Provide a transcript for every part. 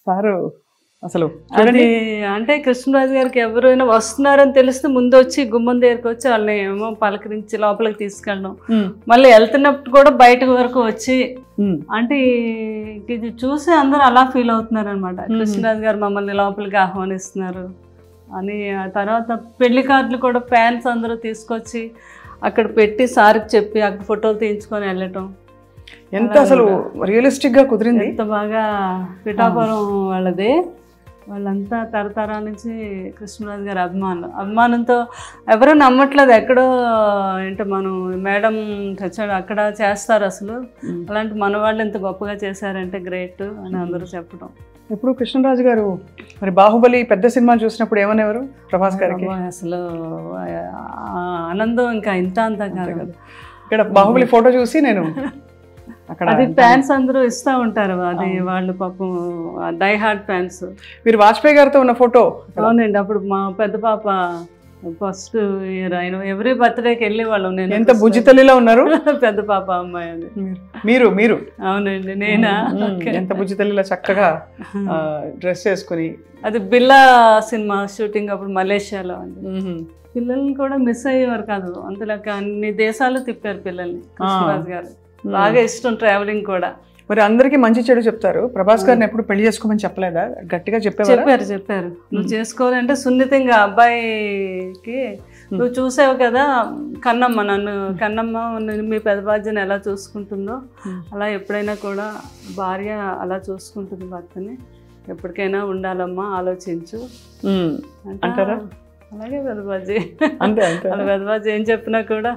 Sir అసలు అది అంటే కృష్ణరాజు గారికి ఎవరైనా వస్తున్నారని తెలిస్తే ముందు వచ్చి గుమ్మం దగ్గరికి వచ్చి వాళ్ళని ఏమో పలకరించి లోపలికి తీసుకెళ్ళడం, మళ్ళీ వెళ్తున్నప్పుడు కూడా బయట వరకు వచ్చి అంటే ఇది చూసి అందరూ అలా ఫీల్ అవుతున్నారు అనమాట. కృష్ణరాజు గారు మమ్మల్ని లోపలికి ఆహ్వానిస్తున్నారు అని. ఆ తర్వాత పెళ్లి కార్డులు కూడా ఫ్యాన్స్ అందరూ తీసుకొచ్చి అక్కడ పెట్టి సార్కి చెప్పి అక్కడ ఫోటోలు తీయించుకొని వెళ్ళటం ఎంత అసలు రియలిస్టిక్ గా కుదిరింది. ఎంత బాగా పిఠాపురం వాళ్ళది, వాళ్ళంతా తరతరాల నుంచి కృష్ణరాజు గారి అభిమానంతో ఎవరూ నమ్మట్లేదు. ఎక్కడో ఏంటో మనం మేడం చచ్చాడు అక్కడ చేస్తారు అసలు, అలాంటి మన వాళ్ళు ఎంత గొప్పగా చేశారంటే గ్రేట్ అని అందరూ చెప్పడం. ఇప్పుడు కృష్ణరాజు గారు మరి బాహుబలి పెద్ద సినిమా చూసినప్పుడు ఏమనేవారు ప్రభాస్ గారికి? అసలు ఆనందం ఇంకా ఇంత అంతా కాదు కదా. ఇక్కడ బాహుబలి ఫోటో చూసి నేను అక్కడ అది ఫ్యాన్స్ అందరూ ఇస్తూ ఉంటారు, అది వాళ్ళు పాపం డై హార్డ్ ఫ్యాన్స్. మీరు వాజ్పేయి గారితో ఉన్న ఫోటో? అవునండి, అప్పుడు మా పెద్ద పాప ఫస్ట్ ఇయర్ ఆయన ఎవ్రీ బర్త్డేకి వెళ్ళే వాళ్ళం. నేను ఎంత బుజ్జితల్లిలా ఉన్నారు. పెద్ద పాప అమ్మాయి అది. మీరు అవునండి, నేనా? ఎంత బుజ్జితల్లిలా చక్కగా డ్రెస్ వేసుకుని. అది బిల్లా సినిమా షూటింగ్ అప్పుడు మలేషియాలో అండి. పిల్లల్ని కూడా మిస్ అయ్యేవారు కాదు, అంతలాగా అన్ని దేశాలు తిప్పారు పిల్లల్ని కృష్ణరాజు గారు. బాగా ఇష్టం ట్రావెలింగ్ కూడా. మరి అందరికీ మంచి చెడు చెప్తారు, ప్రభాస్ గారిని ఎప్పుడు పెళ్లి చేసుకోమని చెప్పలేదా? గట్టిగా చెప్పారు నువ్వు చేసుకోవాలంటే సున్నితంగా అబ్బాయికి నువ్వు చూసావు కదా కన్నమ్మ, కన్నమ్మ మీ పెద్ద బాధ్యని ఎలా చూసుకుంటుందో అలా ఎప్పుడైనా కూడా భార్య అలా చూసుకుంటుంది భర్తని, ఎప్పటికైనా ఉండాలమ్మా ఆలోచించు అంటారా? అలాగే పెద్దబాజీ అలా పెద్దబాజీ ఏం చెప్పినా కూడా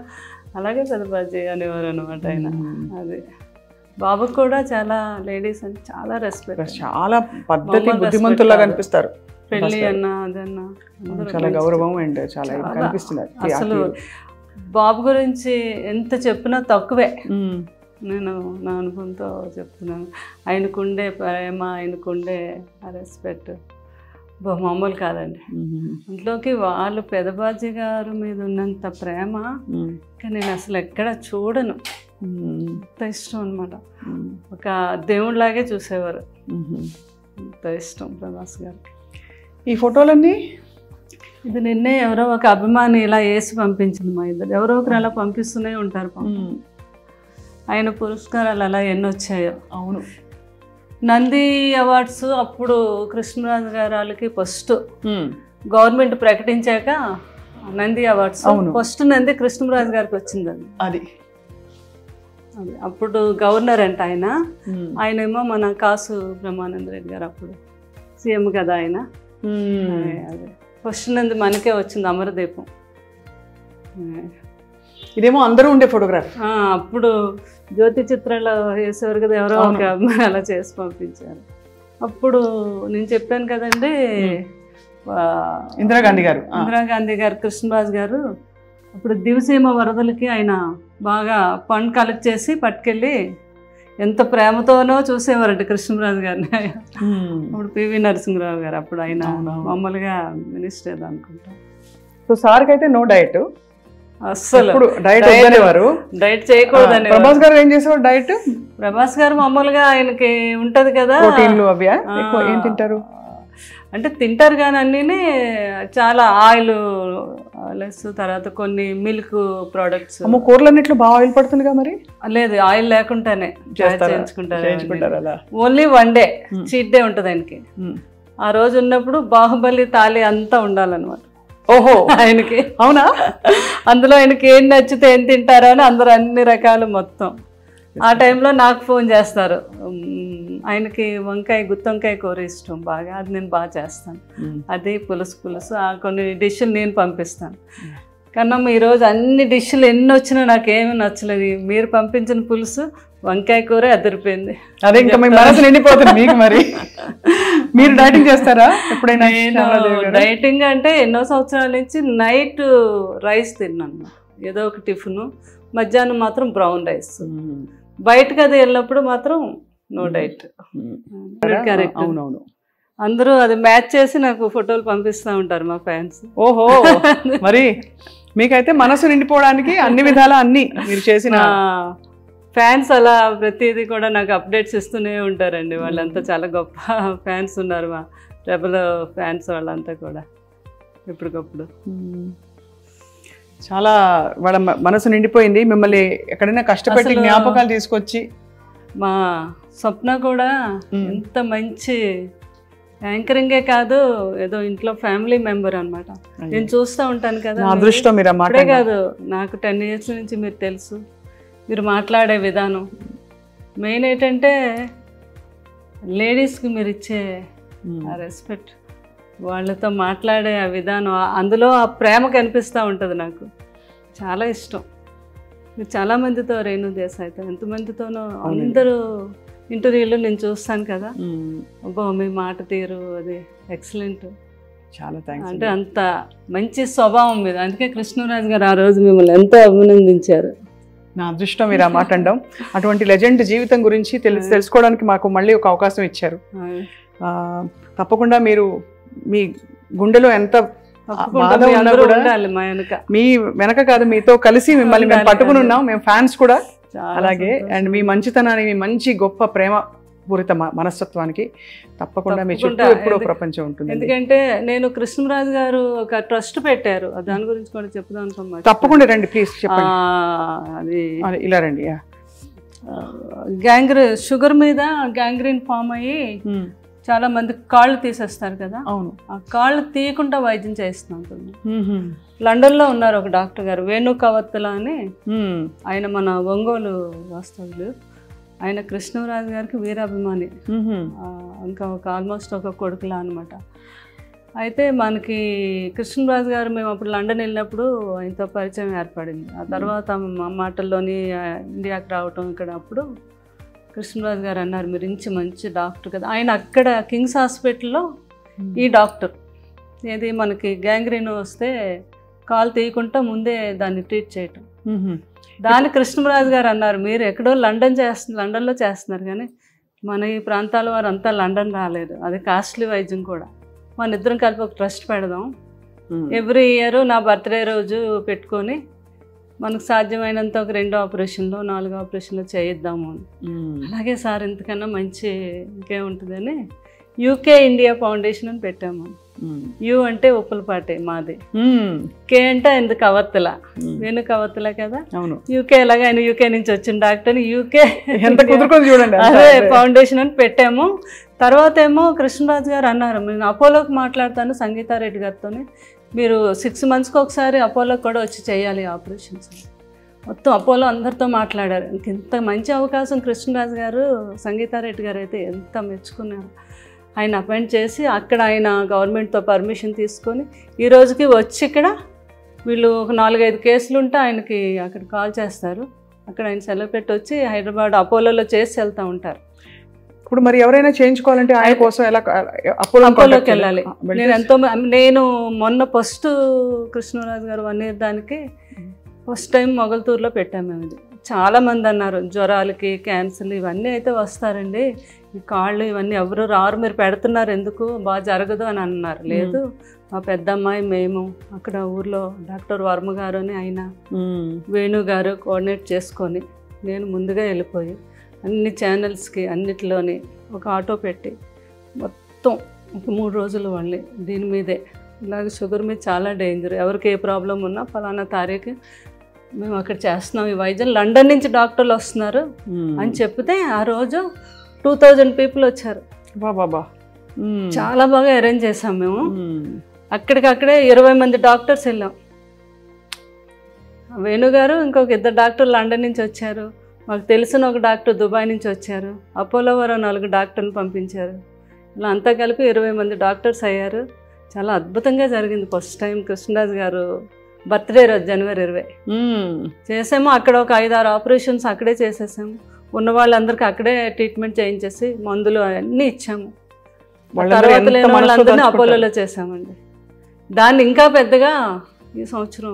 అలాగే పెద్దబాజీ అనేవారు అనమాట ఆయన. అది బాబుకు కూడా చాలా లేడీస్ అంటే చాలా రెస్పెక్ట్, చాలా పద్ధతి బుద్ధిమంతుల్లాగా అనిపిస్తారు. పెళ్ళి అన్నా అదన్నా చాలా గౌరవం అండ్ చాలా కనిపిస్తున్నారు. అసలు బాబు గురించి ఎంత చెప్పినా తక్కువే, నేను నా అనుభవంతో చెప్తున్నాను. ఆయనకుండే ప్రేమ, ఆయనకుండే రెస్పెక్ట్ మామూలు కాదండి. అందులోకి వాళ్ళు పెదబాజీ గారు మీద ఉన్నంత ప్రేమ కానీ నేను అసలు ఎక్కడ చూడను, అంత ఇష్టం అనమాట. ఒక దేవుడిలాగే చూసేవారు, అంత ఇష్టం ప్రభాస్ గారికి. ఈ ఫోటోలన్నీ ఇది నిన్నే ఎవరో ఒక అభిమాని ఇలా వేసి పంపించింది మా ఇద్దరు. ఎవరో ఒకరు అలా పంపిస్తూనే ఉంటారు. ఆయన పురస్కారాలు అలా ఎన్ని వచ్చాయో. అవును, నంది అవార్డ్స్ అప్పుడు కృష్ణరాజు గారు వాళ్ళకి ఫస్ట్ గవర్నమెంట్ ప్రకటించాక నంది అవార్డ్స్ ఫస్ట్ నంది కృష్ణరాజు గారికి వచ్చిందండి. అది అప్పుడు గవర్నర్ అంట ఆయనేమో మన కాసు బ్రహ్మానంద రెడ్డి గారు అప్పుడు సీఎం కదా ఆయన. అదే ఫస్ట్ నంది మనకే వచ్చింది, అమరదీపం. ఇదేమో అందరూ ఉండే ఫోటోగ్రాఫ్. అప్పుడు జ్యోతి చిత్రాలు వేసేవారు కదా, ఎవరో ఒక అమ్మాయి అలా చేసి పంపించారు. అప్పుడు నేను చెప్పాను కదండి ఇందిరాగాంధీ గారు కృష్ణరాజు గారు అప్పుడు దివసీమ వరదలకి ఆయన బాగా ఫండ్ కలెక్ట్ చేసి పట్టుకెళ్ళి ఎంత ప్రేమతోనో చూసేవారంట కృష్ణరాజు గారిని. అప్పుడు పివి నరసింహరావు గారు అప్పుడు ఆయన మామూలుగా మినిస్టర్ అనుకుంటా. సో సార్కి అయితే నో డైట్, అస్సలు డైట్ చేయకూడదని. ప్రభాస్ గారు ఏం చేసేవారు డైట్? ప్రభాస్ గారు మామూలుగా ఆయనకి ఉంటది కదా ప్రోటీన్లు అవి ఏం తింటారు అంటే తింటారు కానీ అన్నీ చాలా ఆయిల్ లెస్, తర్వాత కొన్ని మిల్క్ ప్రోడక్ట్స్. కూరలన్నిట్లో బాగా ఆయిల్ పడుతుందిగా మరి? లేదు, ఆయిల్ లేకుండానే చేయించుకుంటారు. Only one day cheat day ఉంటుంది ఆయనకి. ఆ రోజు ఉన్నప్పుడు బాహుబలి తాళి అంతా ఉండాలన్నమాట. ఓహో, ఆయనకి అవునా? అందులో ఆయనకి ఏం నచ్చితే ఏం తింటారో అని అందరూ అన్ని రకాలు మొత్తం. ఆ టైంలో నాకు ఫోన్ చేస్తారు, ఆయనకి గుత్తొంకాయ కూర ఇష్టం బాగా, అది నేను బాగా చేస్తాను, అది పులుసు కొన్ని డిష్లు నేను పంపిస్తాను. కన్నమ్మ ఈరోజు అన్ని డిష్లు ఎన్ని వచ్చినా నాకేమీ నచ్చలేదు, మీరు పంపించిన పులుసు వంకాయ కూర అదిరిపోయింది. అదే ఇంకా మీ మనసు నిండిపోతుంది మీకు. మరి మీరు డైటింగ్ చేస్తారా ఎప్పుడైనా? డైటింగ్ అంటే ఎన్నో సంవత్సరాల నుంచి నైట్ రైస్ తిన్నాను, ఏదో ఒక టిఫిన్, మధ్యాహ్నం మాత్రం బ్రౌన్ రైస్. బయటకు అది వెళ్ళినప్పుడు మాత్రం నో డైట్. కరెక్ట్. అవునవును, అందరూ అది మ్యాచ్ చేసి నాకు ఫోటోలు పంపిస్తూ ఉంటారు మా ఫ్యాన్స్. ఓహో, మరి మీకైతే మనసు నిండిపోవడానికి అన్ని విధాలా అన్ని మీరు చేసిన ఫ్యాన్స్ అలా ప్రతిదీ కూడా నాకు అప్డేట్స్ ఇస్తూనే ఉంటారండి. వాళ్ళంతా చాలా గొప్ప ఫ్యాన్స్ ఉన్నారు, మా రెబల్ ఫ్యాన్స్ వాళ్ళంతా కూడా ఎప్పటికప్పుడు. చాలా వాళ్ళ మనసు నిండిపోయింది. మిమ్మల్ని ఎక్కడైనా కష్టపెట్టి జ్ఞాపకాలు తీసుకొచ్చి. మా స్వప్న కూడా ఎంత మంచి యాంకరింగే కాదు, ఏదో ఇంట్లో ఫ్యామిలీ మెంబర్ అనమాట. నేను చూస్తూ ఉంటాను కదా, అదృష్టం మీరు అప్పుడే కాదు, నాకు 10 years నుంచి మీరు తెలుసు. మీరు మాట్లాడే విధానం మెయిన్ ఏంటంటే లేడీస్కి మీరు ఇచ్చే ఆ రెస్పెక్ట్, వాళ్ళతో మాట్లాడే ఆ విధానం, అందులో ఆ ప్రేమ కనిపిస్తూ ఉంటుంది. నాకు చాలా ఇష్టం. మీరు చాలామందితో, రేణు దేశాయ్తో ఎంతమందితోనో అందరూ ఇంటర్వ్యూలో నేను చూస్తాను కదా, అబ్బో మీ మాట తీరు అది ఎక్సలెంట్. చాలా థ్యాంక్స్. అంటే అంత మంచి స్వభావం మీద, అందుకే కృష్ణరాజు గారు ఆ రోజు మిమ్మల్ని ఎంతో అభినందించారు. నా అదృష్టం మీరు ఆ మాట అనడం. అటువంటి లెజెండ్ జీవితం గురించి తెలుసుకోవడానికి మాకు మళ్ళీ ఒక అవకాశం ఇచ్చారు. తప్పకుండా మీరు మీ గుండెలో ఎంత మీ వెనక కాదు, మీతో కలిసి మిమ్మల్ని మేము పట్టుకుని ఉన్నాం, మేము ఫ్యాన్స్ కూడా. అలాగే అండ్ మీ మంచితనాన్ని, మీ మంచి గొప్ప ప్రేమ పూరిత మనస్తత్వానికి తప్పకుండా మీ చుట్టూ ఎప్పుడో ప్రపంచం ఉంటుంది. ఎందుకంటే నేను కృష్ణరాజు గారు ఒక ట్రస్ట్ పెట్టారు, దాని గురించి కూడా చెప్దాం అనుకున్నాను. తప్పకుండా రండి ప్లీజ్, చెప్పండి. అది ఇలా రండి. షుగర్ మీద గ్యాంగ్రీన్ ఫామ్ అయ్యి చాలా మంది కాళ్ళు తీసేస్తారు కదా. అవును. ఆ కాళ్ళు తీయకుండా వైద్యం చేస్తున్నాను. లండన్లో ఉన్నారు ఒక డాక్టర్ గారు, వేణు కవత్తల అని. ఆయన మన ఒంగోలు వాస్తవులు. ఆయన కృష్ణరాజు గారికి వీరాభిమాని, ఇంకా ఆల్మోస్ట్ ఒక కొడుకులా అనమాట. అయితే మనకి కృష్ణరాజు గారు, మేము అప్పుడు లండన్ వెళ్ళినప్పుడు ఆయనతో పరిచయం ఏర్పడింది. ఆ తర్వాత మా మాటల్లోని ఇండియాకి రావటం, ఇక్కడ అప్పుడు కృష్ణరాజు గారు అన్నారు, మీరు మంచి డాక్టర్ కదా. ఆయన అక్కడ కింగ్స్ హాస్పిటల్లో ఈ డాక్టర్, ఏది మనకి గ్యాంగ్రీన్ వస్తే కాలు తీయకుండా ముందే దాన్ని ట్రీట్ చేయటం. దాని కృష్ణరాజు గారు అన్నారు, మీరు ఎక్కడో లండన్లో చేస్తున్నారు కానీ మన ఈ ప్రాంతాల వారు అంతా లండన్ రాలేదు, అది కాస్ట్లీ వైద్యం కూడా. మన ఇద్దరం కలిపి ఒక ట్రస్ట్ పెడదాం, ఎవ్రీ ఇయర్ నా బర్త్డే రోజు పెట్టుకొని మనకు సాధ్యమైనంత ఒక 2 ఆపరేషన్లు 4 ఆపరేషన్లు చేయిద్దాము అని. అలాగే సార్, ఇంతకన్నా మంచి ఇంకేముంటుందని యూకే ఇండియా ఫౌండేషన్ అని పెట్టాము. యు అంటే ఉప్పలపాటే మాది, కే అంటే ఎందుకు కవత్తల, వేణు కవత్తల కదా. యూకే ఎలాగ, ఆయన యూకే నుంచి వచ్చిన డాక్టర్, యూకే అదే ఫౌండేషన్ అని పెట్టాము. తర్వాత ఏమో కృష్ణరాజు గారు అన్నారు, నేను అపోలోకి మాట్లాడతాను సంగీతారెడ్డి గారితో, మీరు 6 monthsకి ఒకసారి అపోలోకి కూడా వచ్చి చేయాలి ఆపరేషన్స్. మొత్తం అపోలో అందరితో మాట్లాడారు. ఇంత మంచి అవకాశం కృష్ణరాజు గారు, సంగీతారెడ్డి గారు అయితే ఎంత మెచ్చుకున్నారు. ఆయన అపాయింట్ చేసి అక్కడ ఆయన గవర్నమెంట్తో పర్మిషన్ తీసుకొని ఈ రోజుకి వచ్చి ఇక్కడ వీళ్ళు ఒక 4-5 కేసులు ఉంటే ఆయనకి అక్కడ కాల్ చేస్తారు, అక్కడ ఆయన సెలవు పెట్టి వచ్చి హైదరాబాద్ అపోలోలో చేసి వెళ్తూ ఉంటారు. ఇప్పుడు మరి ఎవరైనా చేయించుకోవాలంటే ఆయన కోసం ఎలా అపోలోకి వెళ్ళాలి? నేను మొన్న ఫస్ట్ కృష్ణరాజు గారు 1 year దానికి ఫస్ట్ టైం మొగల్తూరులో పెట్టాము మేము. ఇది చాలామంది అన్నారు, జ్వరాలకి క్యాన్సర్లు ఇవన్నీ అయితే వస్తారండి, ఈ కాళ్ళు ఇవన్నీ ఎవరు రారు, మీరు పెడుతున్నారు ఎందుకు, బాగా జరగదు అని అన్నారు. లేదు, మా పెద్దమ్మాయి మేము అక్కడ ఊర్లో డాక్టర్ వర్మ గారు అని ఆయన వేణు గారు కోఆర్డినేట్ చేసుకొని నేను ముందుగా వెళ్ళిపోయి అన్ని ఛానల్స్కి అన్నిటిలోని ఒక ఆటో పెట్టి మొత్తం ఒక 3 రోజులు వాళ్ళని దీని మీదే, ఇలాగ షుగర్ మీద చాలా డేంజర్, ఎవరికి ఏ ప్రాబ్లం ఉన్నా ఫలానా తారీఖు మేము అక్కడ చేస్తున్నాం ఈ వైద్యం, లండన్ నుంచి డాక్టర్లు వస్తున్నారు అని చెప్తే ఆ రోజు 2000 people వచ్చారు. బాబా, చాలా బాగా అరేంజ్ చేసాం మేము. అక్కడికక్కడే 20 మంది డాక్టర్స్ వెళ్ళాం. వేణుగారు ఇంకొక 2 డాక్టర్లు లండన్ నుంచి వచ్చారు, మాకు తెలిసిన ఒక డాక్టర్ దుబాయ్ నుంచి వచ్చారు, అపోలో వారు 4 డాక్టర్లు పంపించారు. ఇలా అంతా కలిపి 20 మంది డాక్టర్స్ అయ్యారు. చాలా అద్భుతంగా జరిగింది. ఫస్ట్ టైం కృష్ణరాజు గారు బర్త్డే రోజు January 20 చేసాము. అక్కడ ఒక 5-6 ఆపరేషన్స్ అక్కడే చేసేసాము. ఉన్న వాళ్ళందరికీ అక్కడే ట్రీట్మెంట్ చేయించేసి మందులు అన్నీ ఇచ్చాము. తర్వాత లేని వాళ్ళందరినీ అపోలోలో చేసామండి. దాన్ని ఇంకా పెద్దగా ఈ సంవత్సరం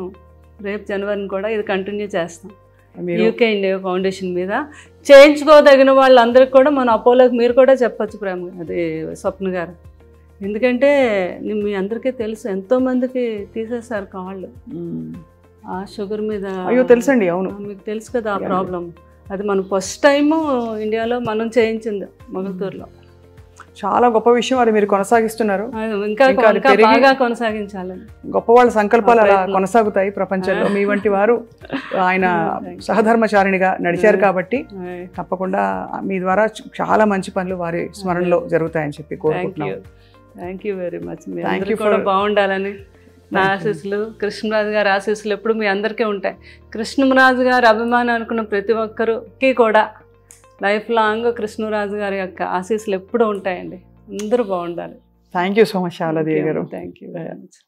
రేపు జనవరిని కూడా ఇది కంటిన్యూ చేస్తాం. యూకే ఇండియా ఫౌండేషన్ మీద చేయించుకోదగిన వాళ్ళందరికీ కూడా మన అపోలోకి మీరు కూడా చెప్పచ్చు ప్రేమ, అది స్వప్న గారు. ఎందుకంటే మీ అందరికీ తెలుసు, ఎంతోమందికి తీసేశారు కాళ్ళు ఆ షుగర్ మీద. అయ్యో తెలుసండి. అవును, మీకు తెలుసు కదా ఆ ప్రాబ్లం. అది మనం ఫస్ట్ టైం ఇండియాలో మనం చేయించింది మొగల్తూరులో. చాలా గొప్ప విషయం, అది మీరు కొనసాగిస్తున్నారు. ఇంకా బాగా కొనసాగించాలని. గొప్ప వాళ్ళ సంకల్పాలు అలా కొనసాగుతాయి ప్రపంచంలో. మీ వంటి వారు ఆయన సహధర్మచారిణిగా నడిచారు కాబట్టి తప్పకుండా మీ ద్వారా చాలా మంచి పనులు వారి స్మరణలో జరుగుతాయని చెప్పి కోరుకుంటున్నాను. Thank you very much. మీ అందరికీ కూడా బాగుండాలని నా ఆశీస్సులు, కృష్ణరాజు గారి ఆశీస్సులు ఎప్పుడు మీ అందరికీ ఉంటాయి. కృష్ణరాజు గారి అభిమానం అనుకున్న ప్రతి ఒక్కరికి కూడా లైఫ్ లాంగ్ కృష్ణరాజు గారి యొక్క ఆశీస్సులు ఎప్పుడూ ఉంటాయండి. అందరూ బాగుండాలి. Thank you so much Shyamaladevi garu. Thank you very much.